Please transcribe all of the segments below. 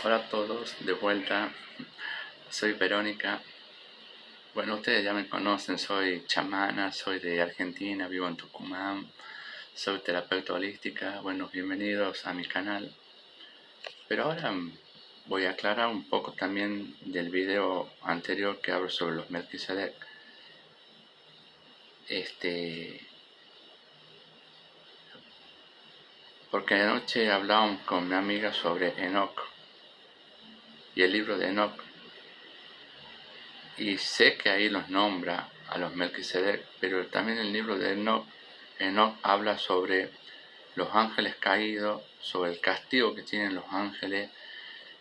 Hola a todos, de vuelta. Soy Verónica. Bueno, ustedes ya me conocen, soy chamana, soy de Argentina, vivo en Tucumán, soy terapeuta holística. Bueno, bienvenidos a mi canal. Pero ahora voy a aclarar un poco también del video anterior que hablo sobre los Melquisedec. Porque anoche hablábamos con mi amiga sobre Enoch y el libro de Enoch. Y sé que ahí los nombra a los Melquisedec, pero también el libro de Enoch habla sobre los ángeles caídos, sobre el castigo que tienen los ángeles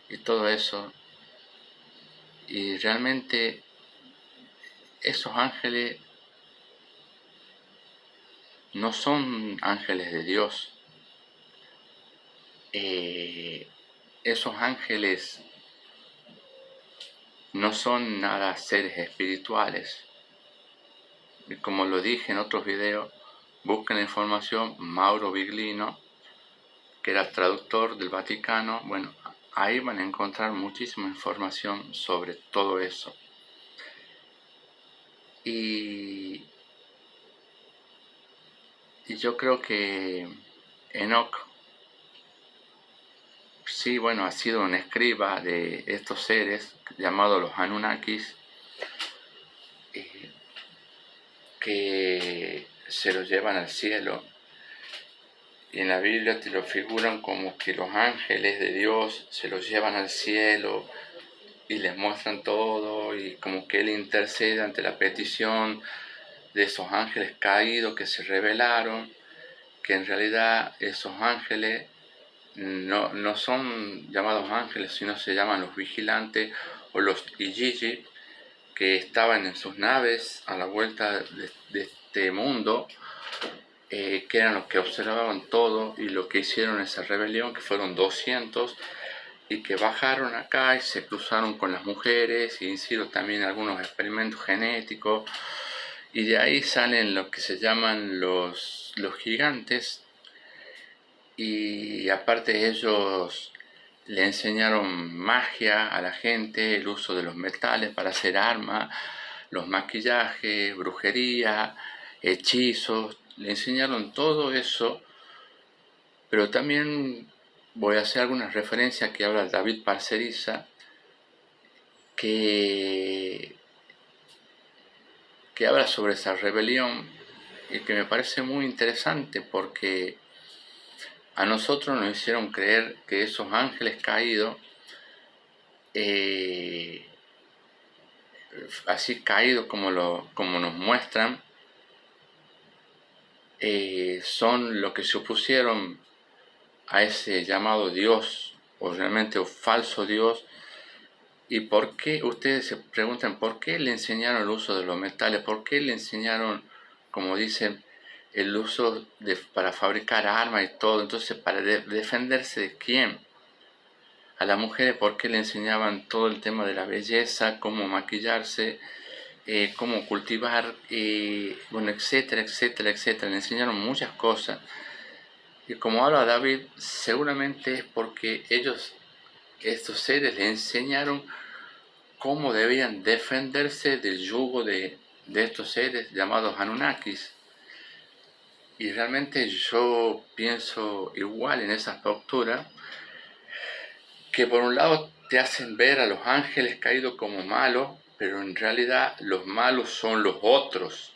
y todo eso. Y realmente esos ángeles no son ángeles de Dios. Esos ángeles no son nada seres espirituales. Y como lo dije en otros videos, busquen la información. Mauro Biglino, que era traductor del Vaticano, bueno, ahí van a encontrar muchísima información sobre todo eso. Y yo creo que Enoch, sí, bueno, ha sido un escriba de estos seres llamados los Anunnakis, que se los llevan al cielo. Y en la Biblia te lo figuran como que los ángeles de Dios se los llevan al cielo y les muestran todo, y como que Él intercede ante la petición de esos ángeles caídos que se rebelaron, que en realidad esos ángeles no son llamados ángeles, sino se llaman los vigilantes o los Igigi, que estaban en sus naves a la vuelta de este mundo, que eran los que observaban todo y lo que hicieron esa rebelión, que fueron 200, y que bajaron acá y se cruzaron con las mujeres y hicieron también algunos experimentos genéticos, y de ahí salen lo que se llaman los gigantes. Y aparte ellos le enseñaron magia a la gente, el uso de los metales para hacer armas, los maquillajes, brujería, hechizos, le enseñaron todo eso. Pero también voy a hacer algunas referencias que habla David Parceriza, que habla sobre esa rebelión y que me parece muy interesante, porque a nosotros nos hicieron creer que esos ángeles caídos, así caídos como nos muestran, son los que se opusieron a ese llamado Dios, o realmente un falso Dios. ¿Y por qué? Ustedes se preguntan, ¿por qué le enseñaron el uso de los metales? ¿Por qué le enseñaron, como dicen, el uso para fabricar armas y todo? Entonces, ¿para defenderse de quién? A las mujeres, ¿por qué le enseñaban todo el tema de la belleza, cómo maquillarse, cómo cultivar, bueno, etcétera, etcétera, etcétera? Le enseñaron muchas cosas. Y como habla David, seguramente es porque estos seres, le enseñaron cómo debían defenderse del yugo de estos seres llamados Anunnakis. Y realmente yo pienso igual en esa postura, que por un lado te hacen ver a los ángeles caídos como malos, pero en realidad los malos son los otros.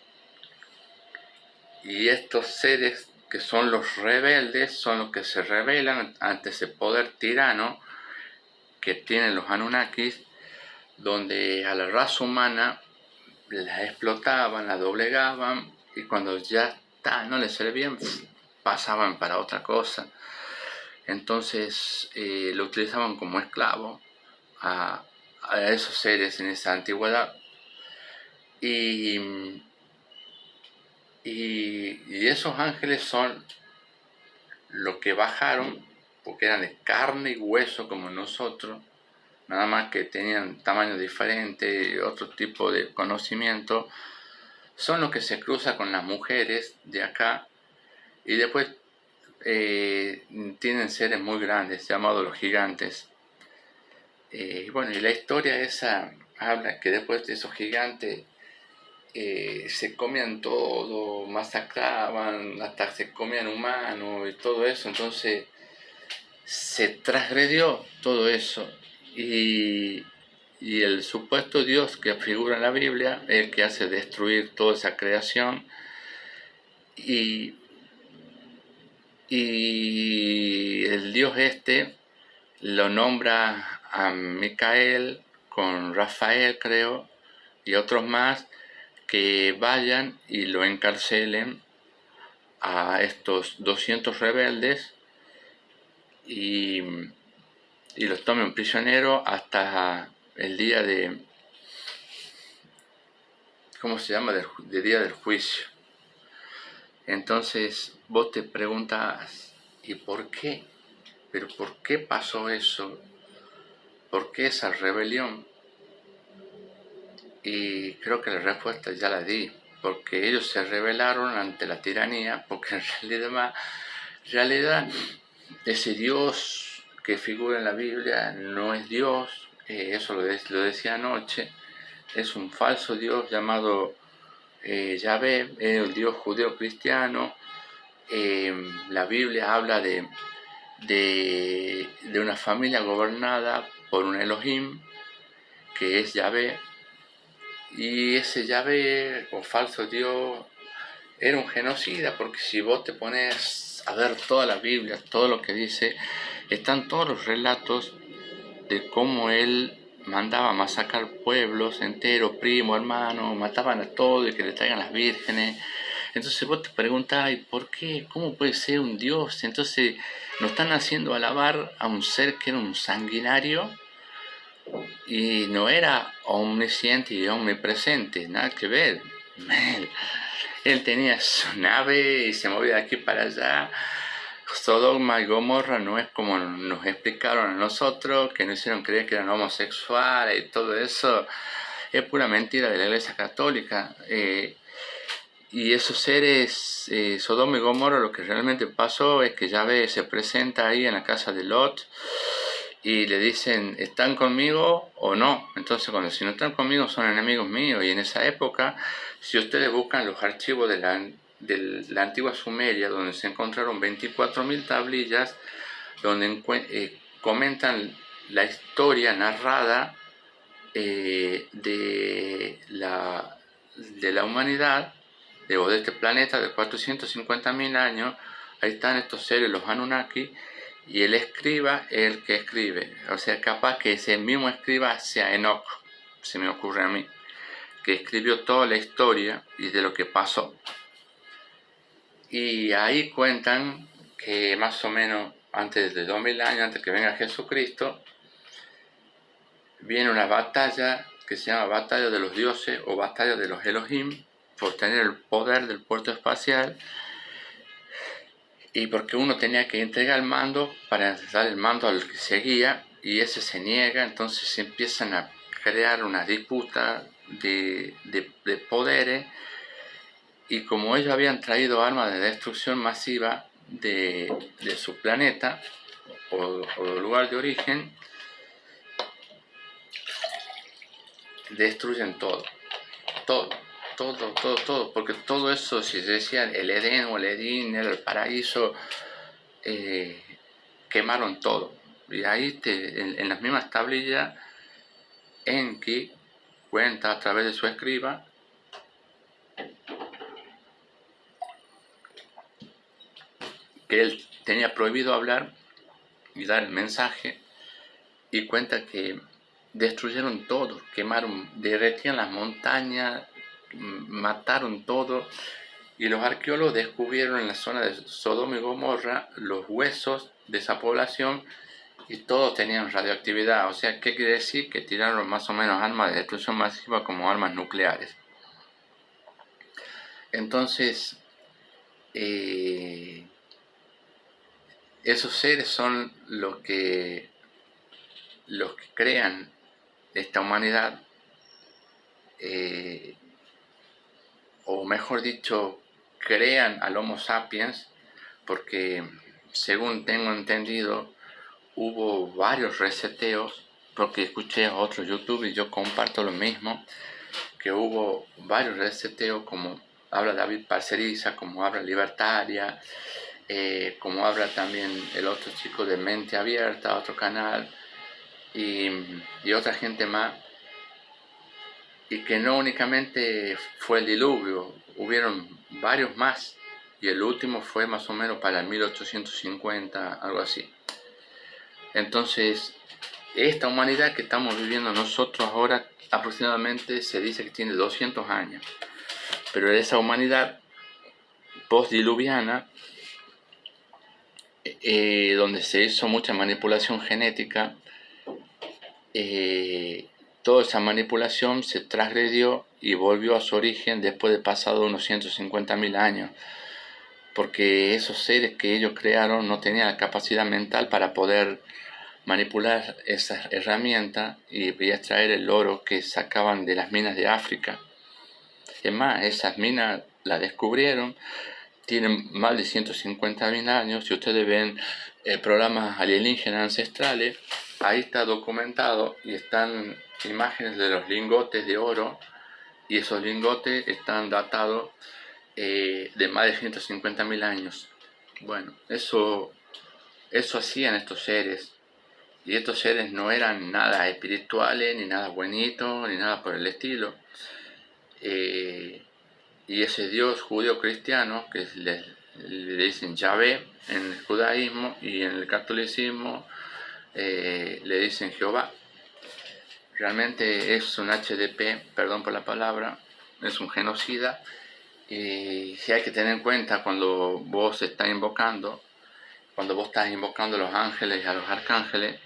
Y estos seres que son los rebeldes son los que se rebelan ante ese poder tirano que tienen los Anunnakis, donde a la raza humana la explotaban, la doblegaban, y cuando ya no les servían, pasaban para otra cosa. Entonces lo utilizaban como esclavo a esos seres en esa antigüedad. Y esos ángeles son los que bajaron, porque eran de carne y hueso como nosotros, nada más que tenían tamaño diferente, otro tipo de conocimiento. Son los que se cruzan con las mujeres de acá, y después tienen seres muy grandes llamados los gigantes. Bueno, y la historia esa habla que después de esos gigantes se comían todo, masacraban, hasta se comían humanos y todo eso, entonces se transgredió todo eso y el supuesto Dios que figura en la Biblia, el que hace destruir toda esa creación y, y el Dios este lo nombra a Micael con Rafael, creo, y otros más que vayan y lo encarcelen a estos 200 rebeldes y, y los tomen prisioneros hasta el día de, ¿cómo se llama? De día del juicio. Entonces vos te preguntas, ¿y por qué? ¿Pero por qué pasó eso? ¿Por qué esa rebelión? Y creo que la respuesta ya la di, porque ellos se rebelaron ante la tiranía, porque en realidad ese Dios que figura en la Biblia no es Dios, eso lo decía anoche, es un falso Dios llamado Yahvé, el Dios judeo-cristiano. La Biblia habla de una familia gobernada por un Elohim, que es Yahvé, y ese Yahvé, o falso Dios, era un genocida, porque si vos te pones a ver toda la Biblia, todo lo que dice, están todos los relatos de cómo él mandaba masacrar pueblos enteros, primo, hermano, mataban a todos y que le traigan las vírgenes. Entonces vos te preguntás, ¿por qué? ¿Cómo puede ser un Dios? Entonces nos están haciendo alabar a un ser que era un sanguinario y no era omnisciente y omnipresente, nada que ver. Él tenía su nave y se movía de aquí para allá. Sodoma y Gomorra no es como nos explicaron a nosotros, que nos hicieron creer que eran homosexuales y todo eso. Es pura mentira de la Iglesia Católica. Y esos seres, Sodoma y Gomorra, lo que realmente pasó es que Yahvé se presenta ahí en la casa de Lot y le dicen, ¿están conmigo o no? Entonces, cuando si no están conmigo son enemigos míos. Y en esa época, si ustedes buscan los archivos de la antigua Sumeria, donde se encontraron 24.000 tablillas, donde comentan la historia narrada de la humanidad, de este planeta de 450.000 años. Ahí están estos seres, los Anunnaki, y el escriba es el que escribe. O sea, capaz que ese mismo escriba sea Enoch, se me ocurre a mí, que escribió toda la historia y de lo que pasó. Y ahí cuentan que más o menos antes de 2000 años, antes que venga Jesucristo, viene una batalla que se llama Batalla de los Dioses o Batalla de los Elohim, por tener el poder del puerto espacial y porque uno tenía que entregar el mando para dar el mando al que seguía y ese se niega, entonces se empiezan a crear una disputa de poderes y como ellos habían traído armas de destrucción masiva de su planeta o lugar de origen, destruyen todo, porque todo eso, si se decía el Edén o el Edín, era el paraíso, quemaron todo. Y ahí en las mismas tablillas, Enki cuenta a través de su escriba que él tenía prohibido hablar y dar el mensaje, y cuenta que destruyeron todo, quemaron, derretían las montañas, mataron todo, y los arqueólogos descubrieron en la zona de Sodoma y Gomorra los huesos de esa población y todos tenían radioactividad. O sea, ¿qué quiere decir? Que tiraron más o menos armas de destrucción masiva como armas nucleares. Entonces, esos seres son los que crean esta humanidad, o mejor dicho, crean al Homo sapiens, porque según tengo entendido, hubo varios reseteos porque escuché a otros YouTube y yo comparto lo mismo, que hubo varios reseteos, como habla David Parceriza, como habla Libertaria, como habla también el otro chico de Mente Abierta, otro canal, y otra gente más, y que no únicamente fue el diluvio, hubieron varios más, y el último fue más o menos para el 1850, algo así. Entonces, esta humanidad que estamos viviendo nosotros ahora aproximadamente se dice que tiene 200 años, pero esa humanidad postdiluviana, donde se hizo mucha manipulación genética, toda esa manipulación se transgredió y volvió a su origen después de pasado unos 150.000 años, porque esos seres que ellos crearon no tenían la capacidad mental para poder manipular esas herramientas y extraer el oro que sacaban de las minas de África. Es más, esas minas las descubrieron, tienen más de 150.000 años. Si ustedes ven programas alienígenas ancestrales, ahí está documentado y están imágenes de los lingotes de oro, y esos lingotes están datados de más de 150.000 años. Bueno, eso hacían estos seres, y estos seres no eran nada espirituales, ni nada buenitos, ni nada por el estilo. Y ese Dios judío cristiano, que le dicen Yahvé en el judaísmo, y en el catolicismo le dicen Jehová. Realmente es un HDP, perdón por la palabra, es un genocida. Y si hay que tener en cuenta cuando vos estás invocando a los ángeles y a los arcángeles,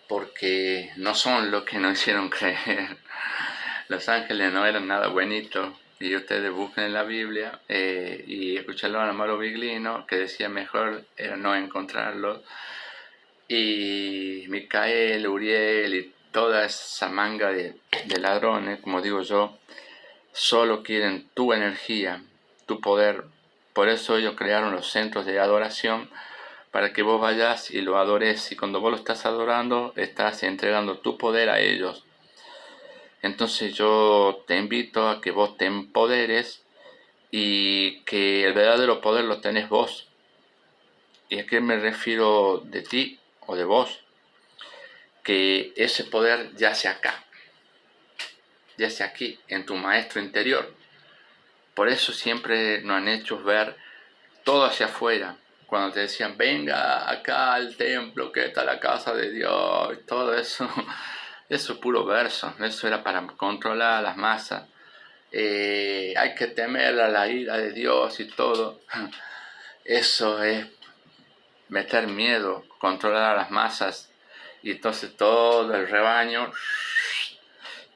porque no son lo que nos hicieron creer. Los ángeles no eran nada buenitos, y ustedes busquen en la Biblia y escucharlo a Amaro Biglino, que decía mejor era no encontrarlos. Y Micael, Uriel y toda esa manga de ladrones, como digo yo, solo quieren tu energía, tu poder. Por eso ellos crearon los centros de adoración, para que vos vayas y lo adores, y cuando vos lo estás adorando, estás entregando tu poder a ellos. Entonces yo te invito a que vos te empoderes, y que el verdadero poder lo tenés vos. ¿Y a qué me refiero de ti o de vos? Que ese poder yace acá, yace aquí, en tu maestro interior. Por eso siempre nos han hecho ver todo hacia afuera. Cuando te decían, venga acá al templo, que está la casa de Dios, y todo eso, eso es puro verso, eso era para controlar a las masas. Hay que temer a la ira de Dios y todo. Eso es meter miedo, controlar a las masas. Y entonces todo el rebaño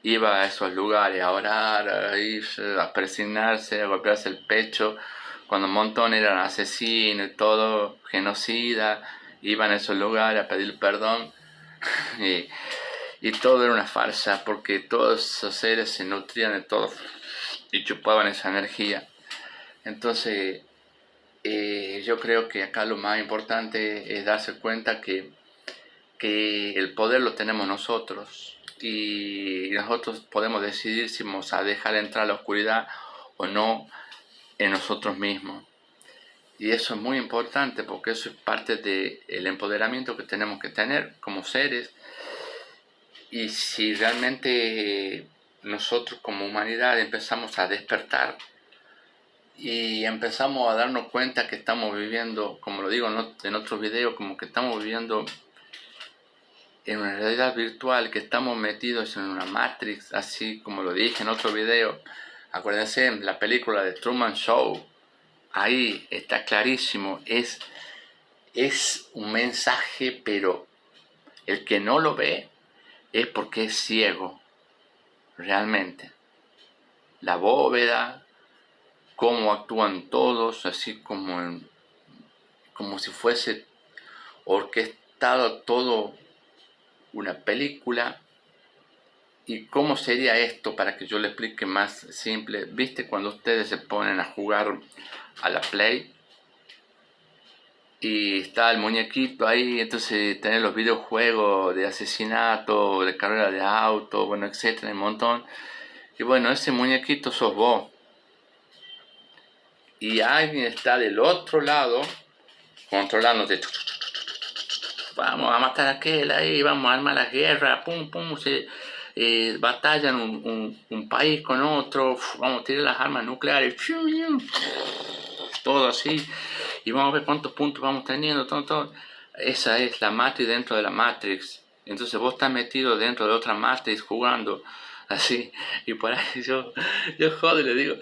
iba a esos lugares a orar, a irse, a persignarse, a golpearse el pecho, cuando un montón eran asesinos y todo, genocida, iban a esos lugares a pedir perdón. y todo era una farsa, porque todos esos seres se nutrían de todo y chupaban esa energía. Entonces yo creo que acá lo más importante es darse cuenta que el poder lo tenemos nosotros, y nosotros podemos decidir si vamos a dejar entrar la oscuridad o no en nosotros mismos. Y eso es muy importante, porque eso es parte del empoderamiento que tenemos que tener como seres. Y si realmente nosotros como humanidad empezamos a despertar y empezamos a darnos cuenta que estamos viviendo, como lo digo en otro video, como que estamos viviendo en una realidad virtual, que estamos metidos en una Matrix, así como lo dije en otro video. Acuérdense, en la película de Truman Show, ahí está clarísimo, es un mensaje, pero el que no lo ve es porque es ciego, realmente. La bóveda, cómo actúan todos, así como si fuese orquestado todo una película. ¿Y cómo sería esto? Para que yo le explique más simple. ¿Viste cuando ustedes se ponen a jugar a la Play? y está el muñequito ahí, entonces tener los videojuegos de asesinato, de carrera de auto, bueno, etcétera, un montón. Y bueno, ese muñequito sos vos. Y alguien está del otro lado controlándote. Vamos a matar a aquel ahí, vamos a armar la guerra, pum, pum, batallan un país con otro, vamos a tirar las armas nucleares, todo así, y vamos a ver cuántos puntos vamos teniendo, todo. Esa es la Matrix dentro de la Matrix. Entonces vos estás metido dentro de otra Matrix jugando así, y por ahí yo joder, le digo,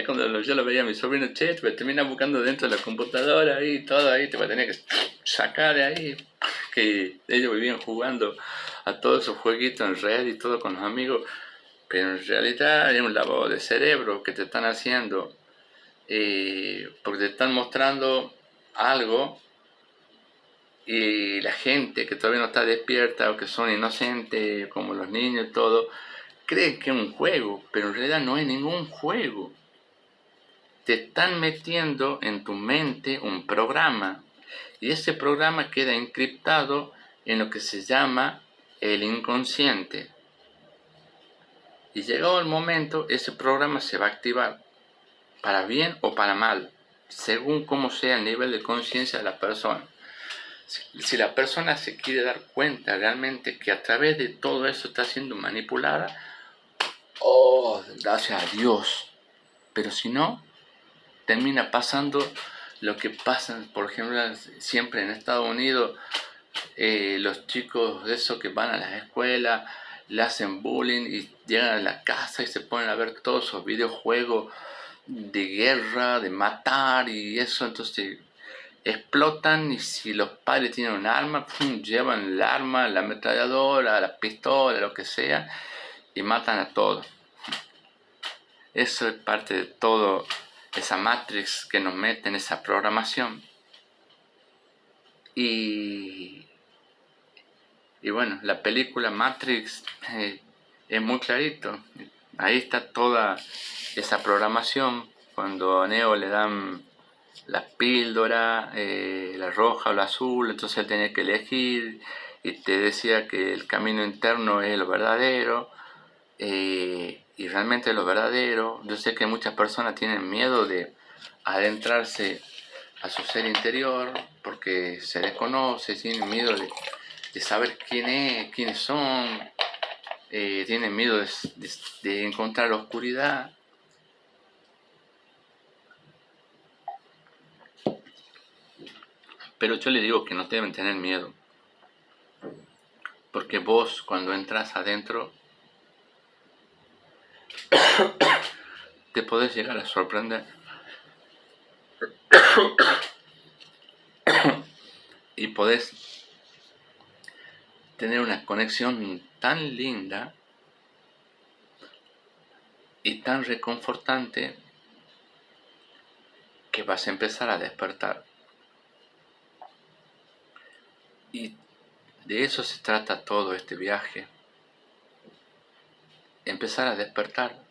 cuando yo lo veía a mi sobrino, che, te termina buscando dentro de la computadora y todo ahí, te va a tener que sacar de ahí, que ellos vivían jugando a todos esos jueguitos en red y todo con los amigos, pero en realidad es un lavado de cerebro que te están haciendo, porque te están mostrando algo y la gente que todavía no está despierta o que son inocentes, como los niños y todo, creen que es un juego, pero en realidad no es ningún juego. Te están metiendo en tu mente un programa y ese programa queda encriptado en lo que se llama el inconsciente. Y llegado el momento, ese programa se va a activar, para bien o para mal, según cómo sea el nivel de conciencia de la persona. Si la persona se quiere dar cuenta realmente que a través de todo eso está siendo manipulada, oh, gracias a Dios. Pero si no, termina pasando lo que pasa, por ejemplo, siempre en Estados Unidos, los chicos de esos que van a las escuelas, le hacen bullying y llegan a la casa y se ponen a ver todos esos videojuegos de guerra, de matar y eso, entonces explotan y si los padres tienen un arma, ¡pum!, llevan el arma, la ametralladora, la pistola, lo que sea, y matan a todos. Eso es parte de todo esa matrix que nos mete en esa programación. Y bueno, la película Matrix es muy clarito. Ahí está toda esa programación. Cuando a Neo le dan la píldora, la roja o la azul, entonces él tenía que elegir y te decía que el camino interno es lo verdadero. Y realmente lo verdadero. Yo sé que muchas personas tienen miedo de adentrarse a su ser interior porque se desconoce, tienen miedo de saber quién es, quiénes son, tienen miedo de encontrar la oscuridad. Pero yo les digo que no deben tener miedo, porque vos cuando entras adentro te podés llegar a sorprender y podés tener una conexión tan linda y tan reconfortante que vas a empezar a despertar. Y de eso se trata todo este viaje. Empezar a despertar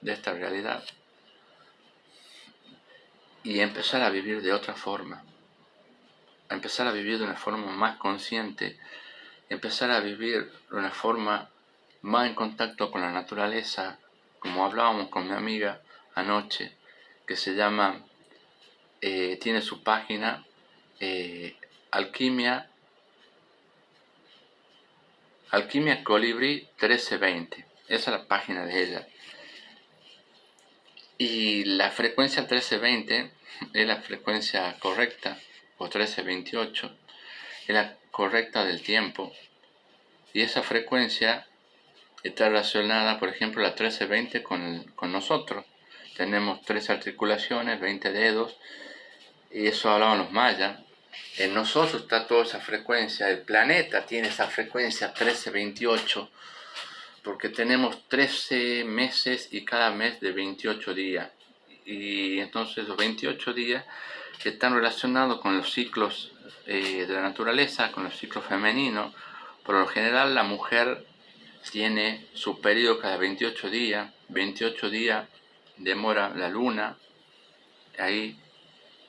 de esta realidad y empezar a vivir de otra forma. Empezar a vivir de una forma más consciente, empezar a vivir de una forma más en contacto con la naturaleza, como hablábamos con mi amiga anoche, que se llama, tiene su página, Alquimia Colibrí 1320. Esa es la página de ella. Y la frecuencia 1320 es la frecuencia correcta, o 1328, es la correcta del tiempo. Y esa frecuencia está relacionada, por ejemplo, la 1320 con nosotros. Tenemos 13 articulaciones, 20 dedos, y eso hablaban los mayas. En nosotros está toda esa frecuencia, el planeta tiene esa frecuencia 1328, porque tenemos 13 meses y cada mes de 28 días. Y entonces los 28 días están relacionados con los ciclos de la naturaleza, con los ciclos femeninos. Por lo general la mujer tiene su periodo cada 28 días. 28 días demora la luna ahí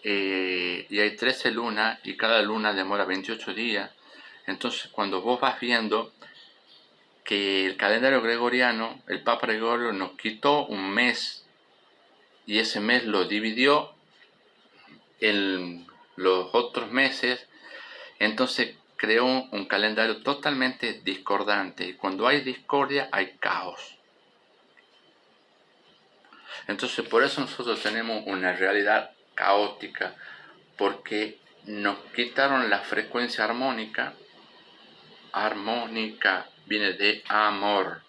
y hay 13 lunas y cada luna demora 28 días. Entonces cuando vos vas viendo que el calendario gregoriano, el Papa Gregorio nos quitó un mes y ese mes lo dividió en los otros meses, entonces creó un calendario totalmente discordante y cuando hay discordia hay caos. Entonces por eso nosotros tenemos una realidad caótica, porque nos quitaron la frecuencia armónica. Armónica viene de amor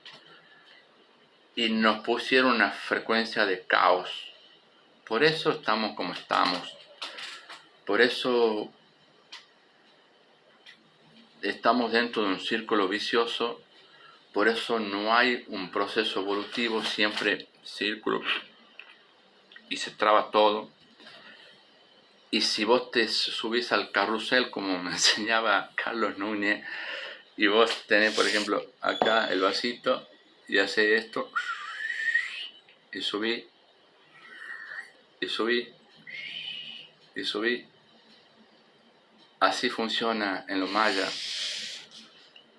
y nos pusieron una frecuencia de caos. Por eso estamos como estamos. Por eso estamos dentro de un círculo vicioso. Por eso no hay un proceso evolutivo, siempre círculo y se traba todo. Y si vos te subís al carrusel, como me enseñaba Carlos Núñez, y vos tenés, por ejemplo, acá el vasito, y haces esto, y subí, y subí, y subí. Así funciona en los mayas.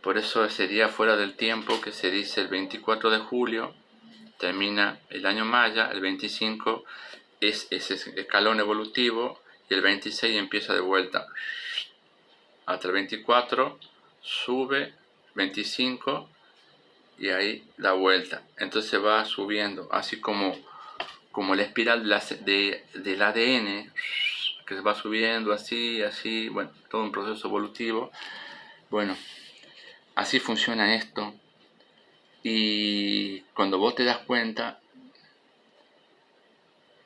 Por eso ese día fuera del tiempo, que se dice el 24 de julio, termina el año maya, el 25 es ese escalón evolutivo, y el 26 empieza de vuelta. Hasta el 24 sube, 25 y ahí da vuelta. Entonces va subiendo, así como la espiral del ADN, que se va subiendo así, bueno, todo un proceso evolutivo. Bueno, así funciona esto. Y cuando vos te das cuenta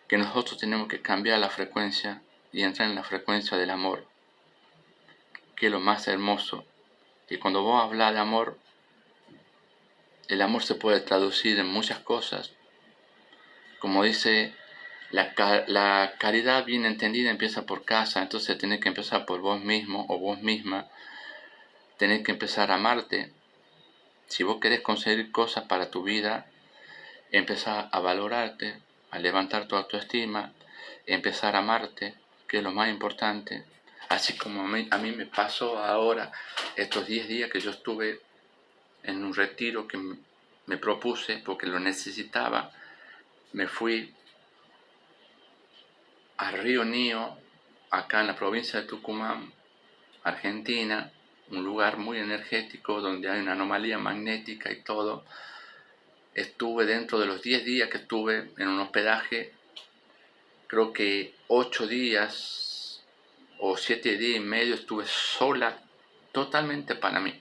que nosotros tenemos que cambiar la frecuencia y entrar en la frecuencia del amor, que es lo más hermoso. Y cuando vos hablas de amor, el amor se puede traducir en muchas cosas. Como dice, la caridad bien entendida empieza por casa, entonces tenés que empezar por vos mismo o vos misma. Tenés que empezar a amarte. Si vos querés conseguir cosas para tu vida, empezar a valorarte, a levantar tu autoestima, empezar a amarte, que es lo más importante. Así como a mí me pasó ahora, estos 10 días que yo estuve en un retiro que me propuse porque lo necesitaba. Me fui a Río Nío, acá en la provincia de Tucumán, Argentina, un lugar muy energético donde hay una anomalía magnética y todo. Estuve dentro de los 10 días que estuve en un hospedaje, creo que 8 días o 7 días y medio estuve sola, totalmente para mí.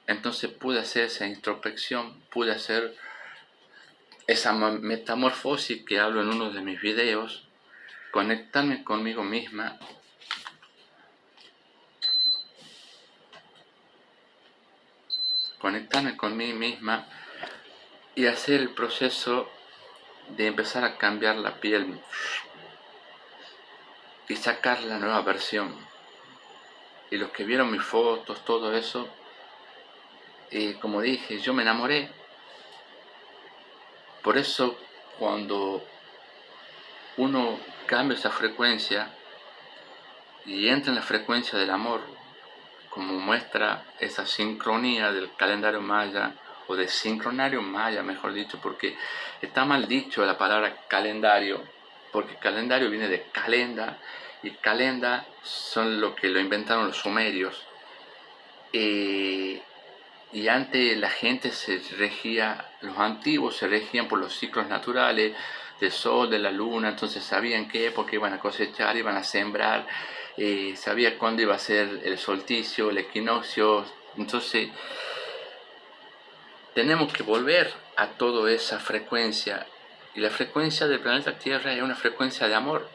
Entonces pude hacer esa introspección, pude hacer esa metamorfosis que hablo en uno de mis videos, conectarme conmigo misma, y hacer el proceso de empezar a cambiar la piel y sacar la nueva versión. Y los que vieron mis fotos, todo eso, como dije, yo me enamoré. Por eso cuando uno cambia esa frecuencia y entra en la frecuencia del amor, como muestra esa sincronía del calendario maya, o de sincronario maya, mejor dicho, porque está mal dicho la palabra calendario, porque calendario viene de calenda, y calenda son lo que lo inventaron los sumerios. Y antes la gente los antiguos se regían por los ciclos naturales, del sol, de la luna, entonces sabían qué época iban a cosechar, iban a sembrar, sabía cuándo iba a ser el solsticio, el equinoccio. Entonces tenemos que volver a toda esa frecuencia, y la frecuencia del planeta Tierra es una frecuencia de amor.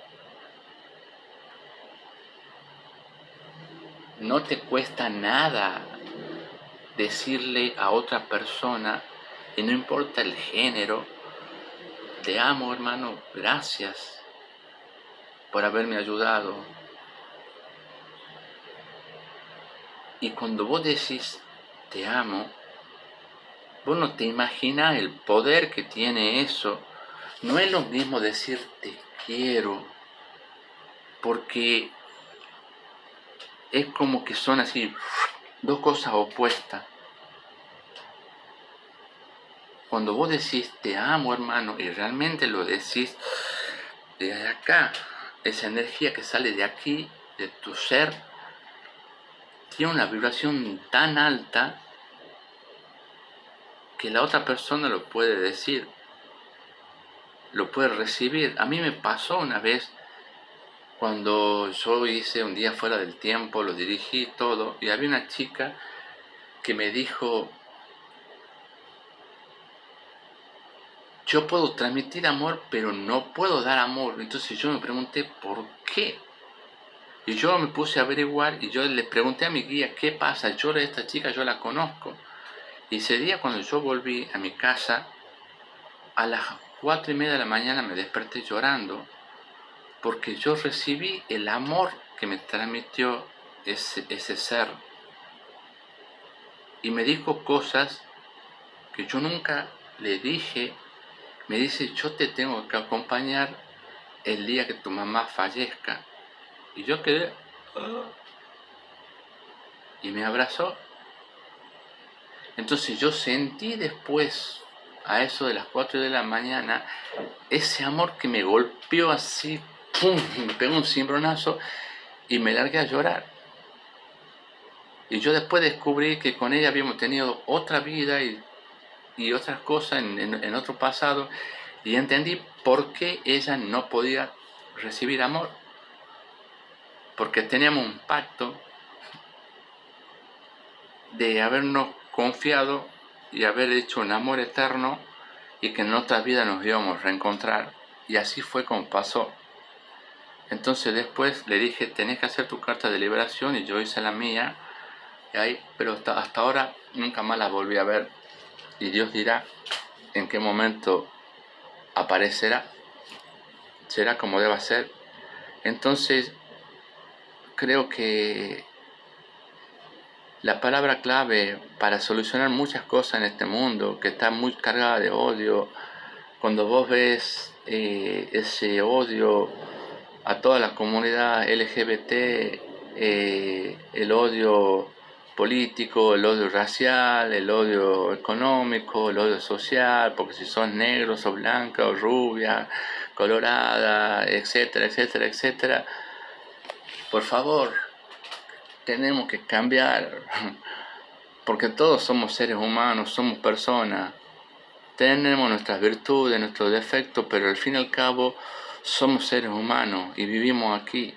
No te cuesta nada decirle a otra persona, y no importa el género: te amo, hermano, gracias por haberme ayudado. Y cuando vos decís te amo, vos no te imaginás el poder que tiene eso. No es lo mismo decir te quiero porque es como que son así dos cosas opuestas. Cuando vos decís te amo, hermano, y realmente lo decís de acá, esa energía que sale de aquí, de tu ser, tiene una vibración tan alta que la otra persona lo puede decir, lo puede recibir. A mí me pasó una vez cuando yo hice un día fuera del tiempo, lo dirigí todo, y había una chica que me dijo, yo puedo transmitir amor, pero no puedo dar amor. Entonces yo me pregunté, ¿por qué? Y yo me puse a averiguar y yo le pregunté a mi guía, ¿qué pasa? Yo a esta chica yo la conozco. Y ese día cuando yo volví a mi casa, a las 4:30 de la mañana me desperté llorando, porque yo recibí el amor que me transmitió ese ser. Y me dijo cosas que yo nunca le dije. Me dice, yo te tengo que acompañar el día que tu mamá fallezca. Y yo quedé, y me abrazó. Entonces yo sentí después, a eso de las 4 de la mañana, ese amor que me golpeó así, ¡pum! Me pegó un cimbronazo y me largué a llorar. Y yo después descubrí que con ella habíamos tenido otra vida y otras cosas en otro pasado, y entendí por qué ella no podía recibir amor. Porque teníamos un pacto de habernos confiado y haber hecho un amor eterno y que en otra vida nos íbamos a reencontrar. Y así fue como pasó. Entonces después le dije, tenés que hacer tu carta de liberación, y yo hice la mía, pero hasta ahora nunca más la volví a ver. Y Dios dirá en qué momento aparecerá, será como deba ser. Entonces creo que la palabra clave para solucionar muchas cosas en este mundo, que está muy cargada de odio, cuando vos ves ese odio a toda la comunidad LGBT, el odio político, el odio racial, el odio económico, el odio social, porque si sos negro, sos blanca o rubia, colorada, etcétera, etcétera, etcétera, por favor, tenemos que cambiar, porque todos somos seres humanos, somos personas, tenemos nuestras virtudes, nuestros defectos, pero al fin y al cabo somos seres humanos y vivimos aquí.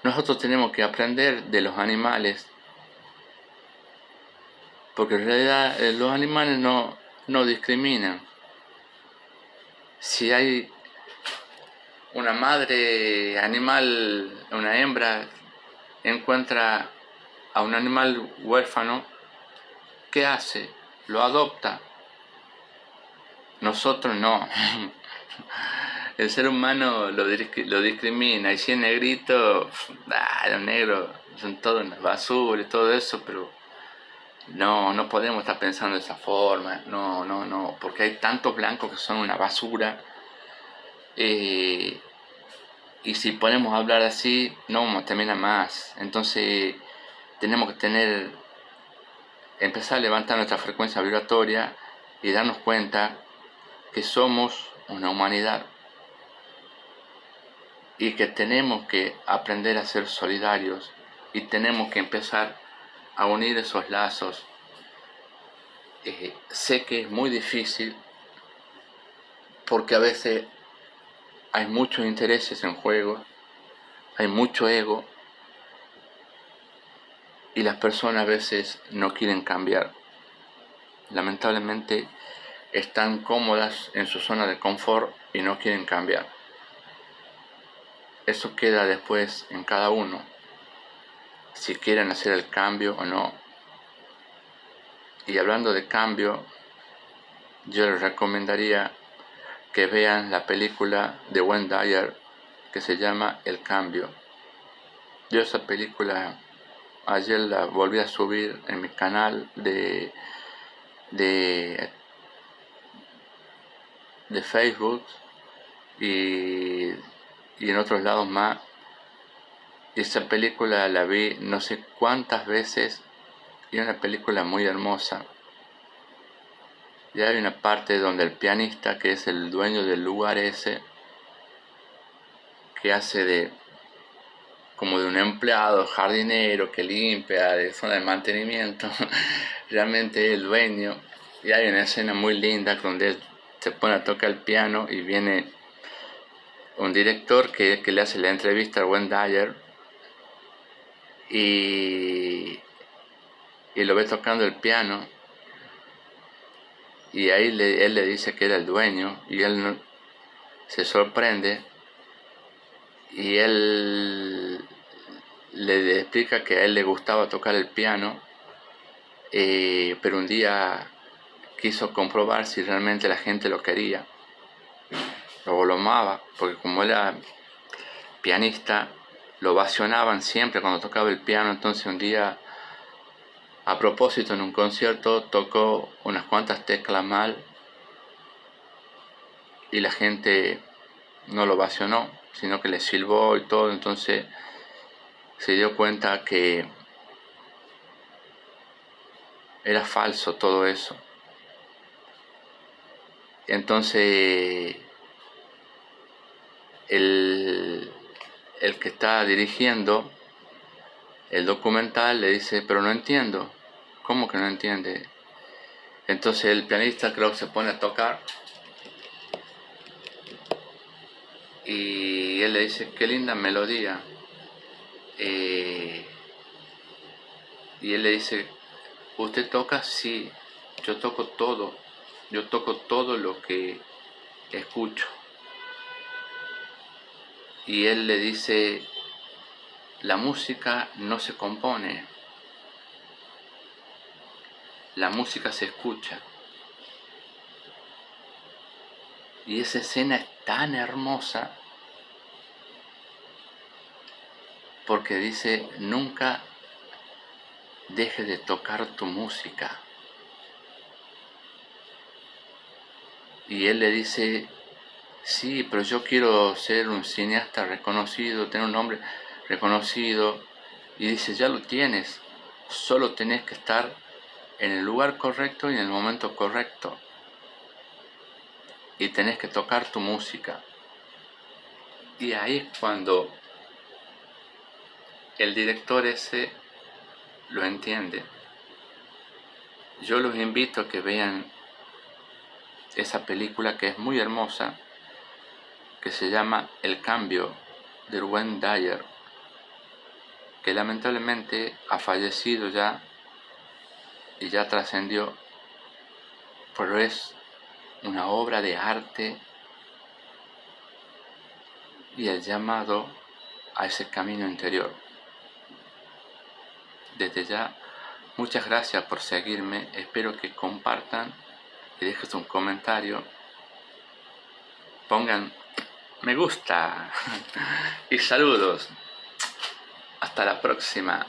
Nosotros tenemos que aprender de los animales, porque en realidad los animales no discriminan. Si hay una madre animal, una hembra, encuentra a un animal huérfano, ¿qué hace? Lo adopta. Nosotros no. El ser humano lo discrimina, y si es negrito, los negros son todos una basura y todo eso, pero no podemos estar pensando de esa forma, no, porque hay tantos blancos que son una basura, y si podemos hablar así, no vamos a terminar más. Entonces tenemos que empezar a levantar nuestra frecuencia vibratoria y darnos cuenta que somos una humanidad y que tenemos que aprender a ser solidarios y tenemos que empezar a unir esos lazos. Sé que es muy difícil porque a veces hay muchos intereses en juego, hay mucho ego y las personas a veces no quieren cambiar. Lamentablemente están cómodas en su zona de confort y no quieren cambiar. Eso queda después en cada uno, si quieren hacer el cambio o no. Y hablando de cambio, yo les recomendaría que vean la película de Wayne Dyer que se llama El Cambio. Yo esa película ayer la volví a subir en mi canal de Facebook y en otros lados más, esa película la vi no sé cuántas veces y es una película muy hermosa. Y hay una parte donde el pianista, que es el dueño del lugar ese, que hace de como de un empleado jardinero que limpia, de zona de mantenimiento, realmente es el dueño. Y hay una escena muy linda donde él se pone a tocar el piano y viene un director que le hace la entrevista a Wayne Dyer y lo ve tocando el piano y ahí él le dice que era el dueño y él se sorprende y él le explica que a él le gustaba tocar el piano, pero un día quiso comprobar si realmente la gente lo quería o lo amaba, porque como era pianista lo ovacionaban siempre cuando tocaba el piano. Entonces un día, a propósito, en un concierto tocó unas cuantas teclas mal y la gente no lo ovacionó, sino que le silbó y todo. Entonces se dio cuenta que era falso todo eso. Entonces el que está dirigiendo el documental le dice, pero no entiendo. ¿Cómo que no entiende? Entonces el pianista creo que se pone a tocar y él le dice, qué linda melodía. Y él le dice, ¿usted toca? Sí, yo toco todo. Yo toco todo lo que escucho. Y él le dice, la música no se compone, la música se escucha. Y esa escena es tan hermosa porque dice, nunca dejes de tocar tu música. Y él le dice, sí, pero yo quiero ser un cineasta reconocido, tener un nombre reconocido. Y dice, ya lo tienes, solo tenés que estar en el lugar correcto y en el momento correcto. Y tenés que tocar tu música. Y ahí es cuando el director ese lo entiende. Yo los invito a que vean esa película que es muy hermosa, que se llama El Cambio, de Wayne Dyer, que lamentablemente ha fallecido ya y ya trascendió, pero es una obra de arte y el llamado a ese camino interior. Desde ya, muchas gracias por seguirme, espero que compartan y dejen un comentario, pongan me gusta y saludos. Hasta la próxima.